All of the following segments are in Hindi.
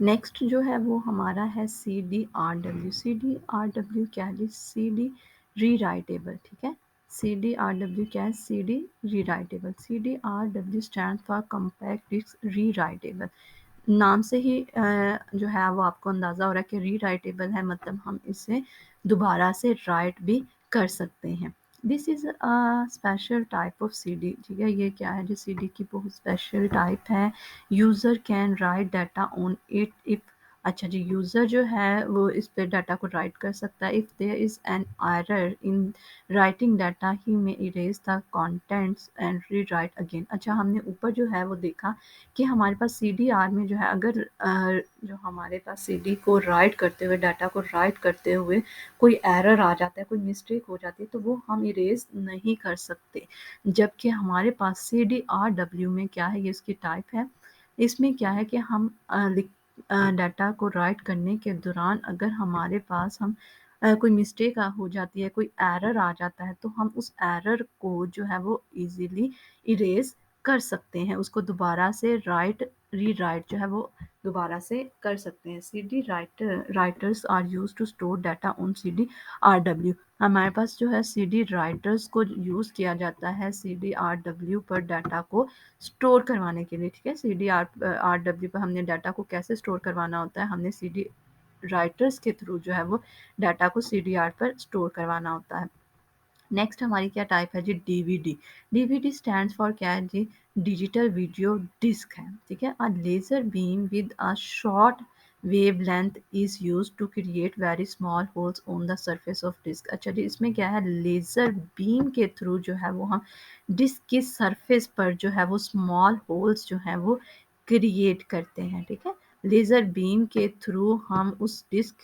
नेक्स्ट जो है वो हमारा है CDRW। CDRW क्या है जी? CD रीराइटेबल, ठीक है। CDRW क्या है? CD rewritable. CDRW stand for compact disc rewritable. नाम से ही जो है वो आपको अंदाज़ा हो रहा है कि रीराइटेबल है, मतलब हम इसे दोबारा से राइट भी कर सकते हैं। This is a special type of CD, ठीक है। ये क्या है? जो CD की बहुत स्पेशल टाइप है। User can write data on it if, अच्छा जी, यूज़र जो है वो इस पे डाटा को राइट कर सकता है। If there is an error in writing data he may erase the contents and rewrite again. अच्छा, हमने ऊपर जो है वो देखा कि हमारे पास CDR में जो है अगर जो हमारे पास CD को राइट करते हुए, डाटा को राइट करते हुए कोई एरर आ जाता है, कोई मिस्टेक हो जाती है, तो वो हम इरेज नहीं कर सकते। जबकि हमारे पास CDRW में क्या है? ये इसकी टाइप है। इसमें क्या है कि हम डाटा को राइट करने के दौरान अगर हमारे पास कोई मिस्टेक हो जाती है, कोई एरर आ जाता है, तो हम उस एरर को जो है वो इजीली इरेज कर सकते हैं। उसको दोबारा से रीराइट जो है वो दोबारा से कर सकते हैं। CD writers are use to store data on CDRW। हमारे पास जो है CD राइटर्स को यूज़ किया जाता है CDRW पर डाटा को स्टोर करवाने के लिए, ठीक है। CDRW पर हमने डाटा को कैसे स्टोर करवाना होता है? हमने CD राइटर्स के थ्रू जो है वो डाटा को CDR पर स्टोर करवाना होता है। नेक्स्ट हमारी क्या टाइप है जी? DVD। DVD स्टैंड्स फॉर क्या है जी? डिजिटल वीडियो डिस्क है, ठीक है। A laser beam with a short wavelength is used to create very small holes on the surface of disc. अच्छा जी, इसमें क्या है? लेजर बीम के थ्रू जो है वो हम डिस्क की सरफेस पर जो है वो स्मॉल होल्स जो है वो क्रिएट करते हैं, ठीक है। लेजर बीम के थ्रू हम उस डिस्क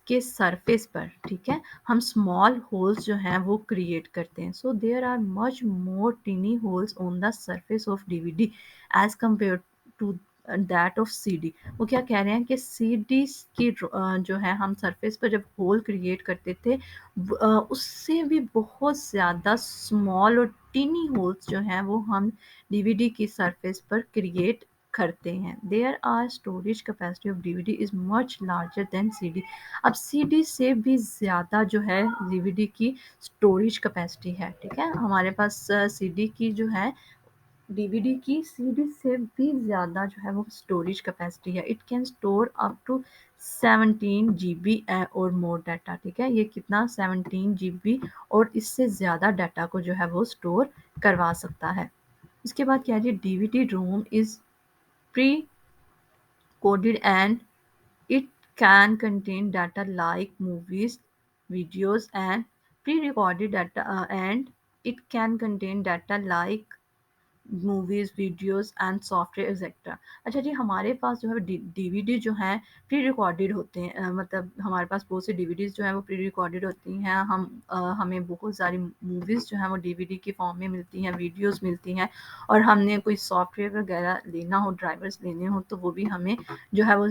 के सरफेस पर, ठीक है, हम स्मॉल होल्स जो हैं वो क्रिएट करते हैं। So there are much more tiny holes on the surface of DVD as compare to that of CD। वो क्या कह रहे हैं कि CD की जो है हम सरफेस पर जब होल क्रिएट करते थे उससे भी बहुत ज़्यादा स्मॉल और टिनी होल्स जो हैं वो हम DVD की सरफेस पर क्रिएट करते हैं। There are storage capacity of DVD is much larger than CD। अब CD से भी ज़्यादा जो है DVD की स्टोरेज कैपेसिटी है, ठीक है। हमारे पास CD की जो है DVD की CD से भी ज़्यादा जो है वो स्टोरेज कैपेसिटी है। It can store up to 17 GB और मोर डाटा, ठीक है। ये कितना? 17 GB और इससे ज़्यादा डाटा को जो है वो स्टोर करवा सकता है। इसके बाद क्या है जी? DVD ROM is pre coded and it can contain data like movies, videos and pre-recorded data and it can contain data like movies, videos and software etcetera. अच्छा जी, हमारे पास जो है DVD जो हैं प्री रिकॉर्डेड होते हैं, मतलब हमारे पास बहुत सी DVDs जो हैं वो प्री रिकॉर्डेड होती हैं। हमें बहुत सारी मूवीज़ जो हैं वो DVD की फॉर्म में मिलती हैं, वीडियोज़ मिलती हैं, और हमने कोई सॉफ्टवेयर वगैरह लेना हो, ड्राइवर्स लेने हो, तो वो भी हमें जो है वो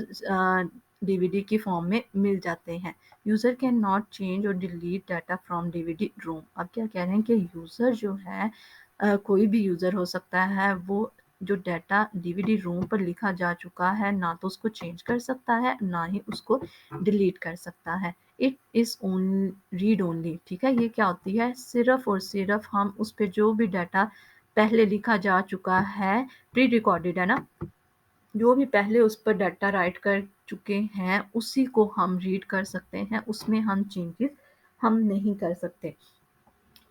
DVD की फॉर्म में मिल जाते हैं। यूज़र कैन नॉट चेंज और डिलीट डाटा फ्रॉम DVD रोम। अब क्या कह रहे हैं कि यूज़र जो है कोई भी यूज़र हो सकता है, वो जो डाटा DVD रोम पर लिखा जा चुका है ना तो उसको चेंज कर सकता है, ना ही उसको डिलीट कर सकता है। It is own read only, ठीक है। ये क्या होती है? सिर्फ और सिर्फ हम उस पे जो भी डाटा पहले लिखा जा चुका है, प्री रिकॉर्डेड है ना, जो भी पहले उस पर डाटा राइट कर चुके हैं उसी को हम रीड कर सकते हैं, उसमें हम चेंजेस हम नहीं कर सकते।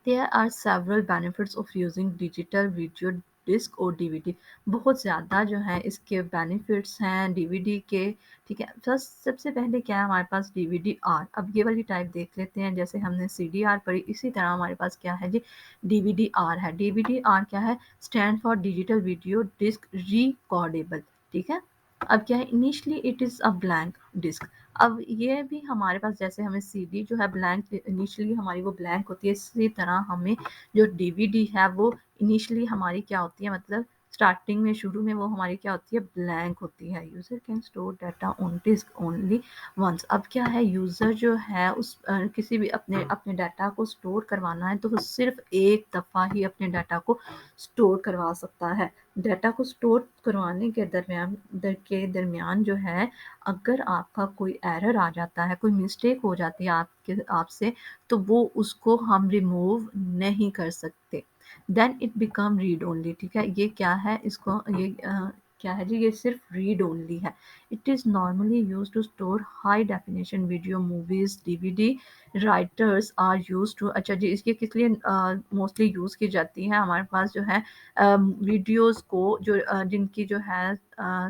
There are several benefits of using digital video disc और DVD। बहुत ज़्यादा जो है इसके बेनिफिट्स हैं DVD के, ठीक है। फर्स्ट सबसे पहले क्या है हमारे पास? DVD-R। अब ये वाली टाइप देख लेते हैं। जैसे हमने CDR पढ़ी, इसी तरह हमारे पास क्या है जी? DVD-R है। DVD-R क्या है? Stand for digital video disc recordable, ठीक है। अब क्या है? Initially it is a blank disc. अब ये भी हमारे पास, जैसे हमें CD जो है ब्लैंक, इनिशियली हमारी वो ब्लैंक होती है, इसी तरह हमें जो DVD है वो इनिशियली हमारी क्या होती है? मतलब स्टार्टिंग में शुरू में वो हमारी क्या होती है, ब्लैंक होती है। User can store data on disc only once. अब क्या है, यूज़र जो है उस किसी भी अपने अपने डाटा को स्टोर करवाना है तो वो सिर्फ एक दफ़ा ही अपने डाटा को स्टोर करवा सकता है। डाटा को स्टोर करवाने के दरमियान जो है, अगर आपका कोई एरर आ जाता है, कोई मिस्टेक हो जाती है आपसे, तो वो उसको हम रिमूव नहीं कर सकते। Then it become read only. ठीक है, ये क्या है, इसको ये क्या है जी, ये सिर्फ रीड ओनली है। It is normally use to store high definition video, movies, DVD. Writers are use to, अच्छा जी, इसके किस लिए मोस्टली यूज़ की जाती है, हमारे पास जो है वीडियोस को जो जिनकी जो है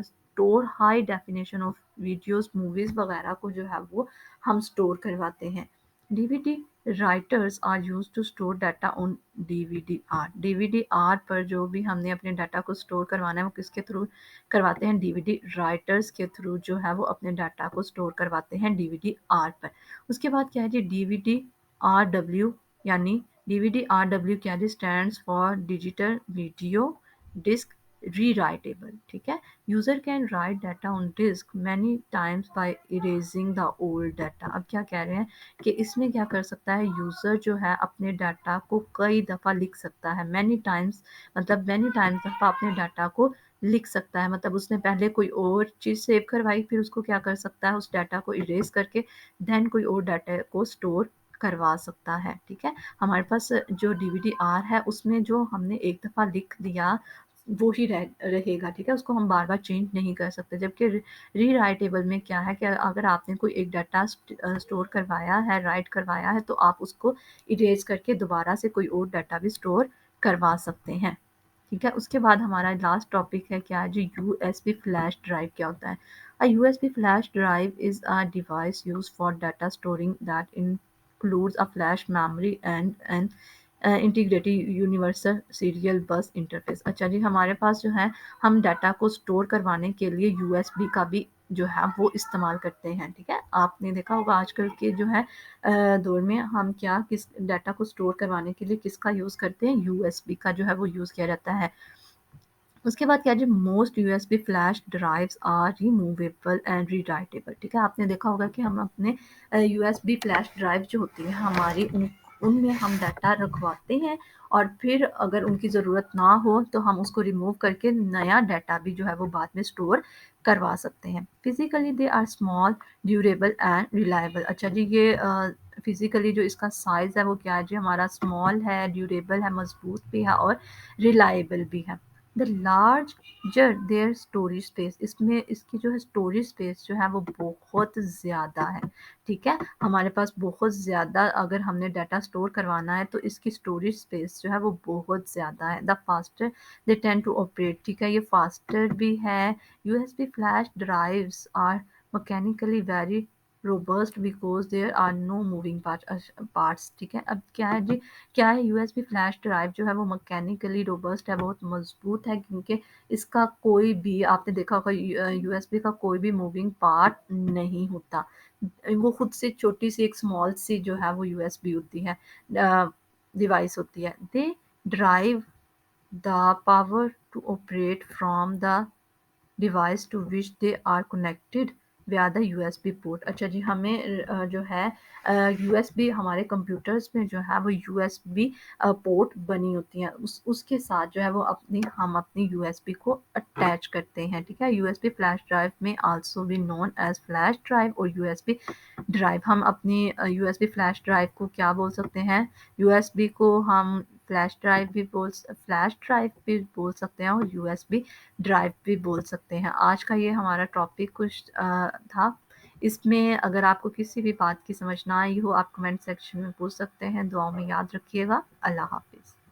store high definition of videos, movies वगैरह को जो है वो हम स्टोर करवाते हैं। DVD writers are use to store data on DVD R. DVD R पर जो भी हमने अपने डाटा को स्टोर करवाना है वो किसके थ्रू करवाते हैं, डीवीडी राइटर्स के थ्रू जो है वो अपने डाटा को स्टोर करवाते हैं डीवीडी आर पर। उसके बाद क्या है जी, डीवीडी आर डब्ल्यू, यानी डीवीडी आर डब्ल्यू क्या जी, stands for digital video disc rewritable. ठीक है, user can write data on disc many times by erasing the old data. अब क्या कह रहे हैं कि इसमें क्या कर सकता है, यूज़र जो है अपने डाटा को कई दफ़ा लिख सकता है। मैनी टाइम्स मतलब मैनी टाइम्स दफ़ा अपने डाटा को लिख सकता है, मतलब उसने पहले कोई और चीज़ सेव करवाई, फिर उसको क्या कर सकता है, उस डाटा को इरेज करके देन कोई और डाटा को स्टोर करवा सकता है। ठीक है, हमारे पास जो डीवीडी आर है उसमें जो हमने एक दफ़ा लिख दिया वो ही रहेगा। ठीक है, उसको हम बार बार चेंज नहीं कर सकते। जबकि रीराइटेबल में क्या है कि अगर आपने कोई एक डाटा स्टोर करवाया है, राइट करवाया है, तो आप उसको इरेज करके दोबारा से कोई और डाटा भी स्टोर करवा सकते हैं। ठीक है, उसके बाद हमारा लास्ट टॉपिक है क्या है जी, यूएसबी फ्लैश ड्राइव क्या होता है। A USB flash drive is a device use for data storing that includes a flash memory and an integrated universal serial bus interface. अच्छा जी, हमारे पास जो है हम डाटा को स्टोर करवाने के लिए यूएसबी का भी जो है वो इस्तेमाल करते हैं। ठीक है, आपने देखा होगा आजकल के जो है दौर में हम क्या किस डाटा को स्टोर करवाने के लिए किसका यूज़ करते हैं, यूएसबी का जो है वो यूज़ किया जाता है। उसके बाद क्या है जी, most USB flash drives are removable and rewritable. ठीक है, आपने देखा होगा कि हम अपने यूएसबी फ्लैश ड्राइव जो होती है हमारी उनमें हम डाटा रखवाते हैं और फिर अगर उनकी ज़रूरत ना हो तो हम उसको रिमूव करके नया डाटा भी जो है वो बाद में स्टोर करवा सकते हैं। Physically they are small, durable and reliable. अच्छा जी, ये फिजिकली जो इसका साइज़ है वो क्या है जी, हमारा स्मॉल है, ड्यूरेबल है, मजबूत भी है और रिलायबल भी है। The larger their storage space, इसमें इसकी जो है स्टोरेज स्पेस जो है वो बहुत ज़्यादा है। ठीक है, हमारे पास बहुत ज़्यादा अगर हमने डाटा स्टोर करवाना है तो इसकी स्टोरेज स्पेस जो है वो बहुत ज़्यादा है। The faster they tend to operate, ठीक है, ये फास्टर भी है। USB flash drives are mechanically very robust because there are no moving parts. ठीक है, अब क्या है जी, क्या है, यूएसबी फ्लैश ड्राइव जो है वो मैकेनिकली रोबस्ट है, बहुत मजबूत है, क्योंकि इसका कोई भी आपने देखा होगा यूएसबी का कोई भी मूविंग पार्ट नहीं होता। वो खुद से छोटी सी एक स्मॉल सी जो है वो यूएसबी होती है, डिवाइस होती है। They drive the power to operate from the device to which they are connected via the USB port. अच्छा जी, हमें जो है यूएसबी हमारे कंप्यूटर्स में जो है वो यूएसबी पोर्ट बनी होती हैं, उसके साथ जो है वो हम अपनी यूएसबी को अटैच करते हैं। ठीक है, यूएसबी फ्लैश ड्राइव में आल्सो भी नोन एज फ्लैश ड्राइव और यूएसबी ड्राइव। हम अपनी यूएसबी फ्लैश ड्राइव को क्या बोल सकते हैं, यूएसबी को हम फ्लैश ड्राइव भी बोल सकते हैं और यूएसबी ड्राइव भी बोल सकते हैं। आज का ये हमारा टॉपिक कुछ था। इसमें अगर आपको किसी भी बात की समझ ना आई हो आप कमेंट सेक्शन में पूछ सकते हैं। दुआओं में याद रखिएगा। अल्लाह हाफिज़।